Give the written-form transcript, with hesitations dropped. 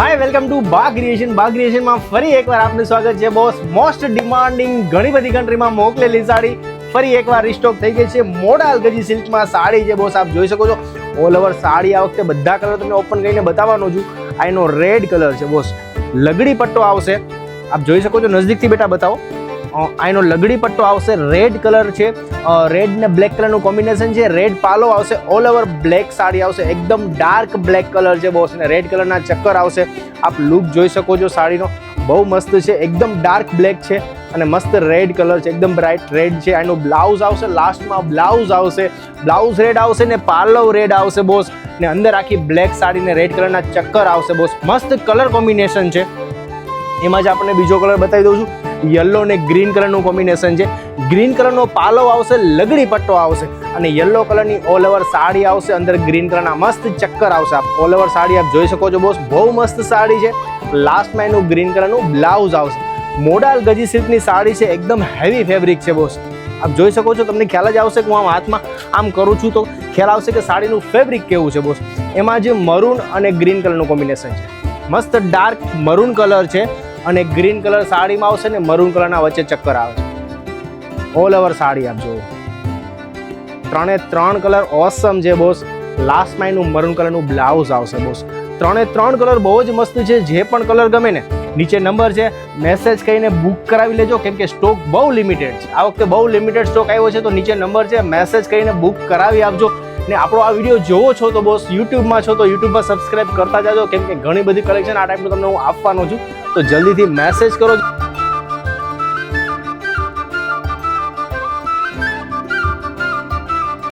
Hi welcome to બા ક્રિએશનમાં ફરી એકવાર આપનું સ્વાગત છે બોસ. મોસ્ટ ડિમાન્ડિંગ ઘણી બધી કન્ટ્રીમાં મોકલેલી સાડી ફરી એકવાર રિસ્ટોક થઈ ગઈ છે. મોડાલ ગજી સિલ્કમાં સાડી છે બોસ. આપ જોઈ શકો છો ઓલ ઓવર સાડી આ વખતે બધા કલર તમને ઓપન કરીને બતાવવાનો છું. આ એનો રેડ કલર છે બોસ. લગડી પટ્ટો આવશે, આપ જોઈ શકો છો, નજદીકથી બેટા બતાવો. આ એનો લગડી પટ્ટો આવશે, રેડ કલર છે, રેડ ને બ્લેક કલરનું કોમ્બિનેશન છે. રેડ પાલો આવશે, ઓલ ઓવર બ્લેક સાડી આવશે, એકદમ ડાર્ક બ્લેક કલર છે બોસ. અને રેડ કલરના ચક્કર આવશે. આપ લુક જોઈ શકો છો સાડીનો, બહુ મસ્ત છે. એકદમ ડાર્ક બ્લેક છે અને મસ્ત રેડ કલર છે, એકદમ બ્રાઇટ રેડ છે. આનું બ્લાઉઝ આવશે, લાસ્ટમાં બ્લાઉઝ આવશે, બ્લાઉઝ રેડ આવશે ને પાલવ રેડ આવશે બોસ. ને અંદર આખી બ્લેક સાડી ને રેડ કલરના ચક્કર આવશે બોસ. મસ્ત કલર કોમ્બિનેશન છે. એમાં જ આપણને બીજો કલર બતાવી દઉં છું. યલો ને ગ્રીન કલરનું કોમ્બિનેશન છે. ગ્રીન કલરનો પાલવ આવશે, લગડી પટ્ટો આવશે અને યલો કલરની ઓલ ઓવર સાડી આવશે. અંદર ગ્રીન કલરના મસ્ત ચક્કર આવશે. આપ ઓલ ઓવર સાડી આપ જોઈ શકો છો બોસ, બહુ મસ્ત સાડી છે. લાસ્ટમાં એનું ગ્રીન કલરનું બ્લાઉઝ આવશે. મોડાલ ગજી સિલ્કની સાડી છે, એકદમ હેવી ફેબ્રિક છે બોસ. આપ જોઈ શકો છો, તમને ખ્યાલ જ આવશે કે હું આમ હાથમાં આમ કરું છું તો ખ્યાલ આવશે કે સાડીનું ફેબ્રિક કેવું છે બોસ. એમાં જે મરૂન અને ગ્રીન કલરનું કોમ્બિનેશન છે, મસ્ત ડાર્ક મરૂન કલર છે અને ગ્રીન કલર સાડીમાં આવશે ને મરૂન કલરના વચ્ચે ચક્કર આવે છે. ઓલ ઓવર સાડી આપ જોવો, 3 કલર ઓસમ છે બોસ. લાસ્ટમાં એનું મરૂન કલરનું બ્લાઉઝ આવશે બોસ. 3 કલર બહુ જ મસ્ત છે. જે પણ કલર ગમે ને, નીચે નંબર છે, મેસેજ કરીને બુક કરાવી લેજો, કેમ કે સ્ટોક બહુ લિમિટેડ છે. આ વખતે બહુ લિમિટેડ સ્ટોક આવ્યો છે, તો નીચે નંબર છે, મેસેજ કરીને બુક કરાવી આપજો. ને આપણો આ વિડીયો જોવો છો તો બોસ, યુટ્યુબમાં છો તો યુટ્યુબમાં સબસ્ક્રાઇબ કરતા જાજો, કેમ કે ઘણી બધી કલેક્શન આ ટાઈપનું તમને હું આપવાનો છું. તો જલ્દીથી મેસેજ કરો.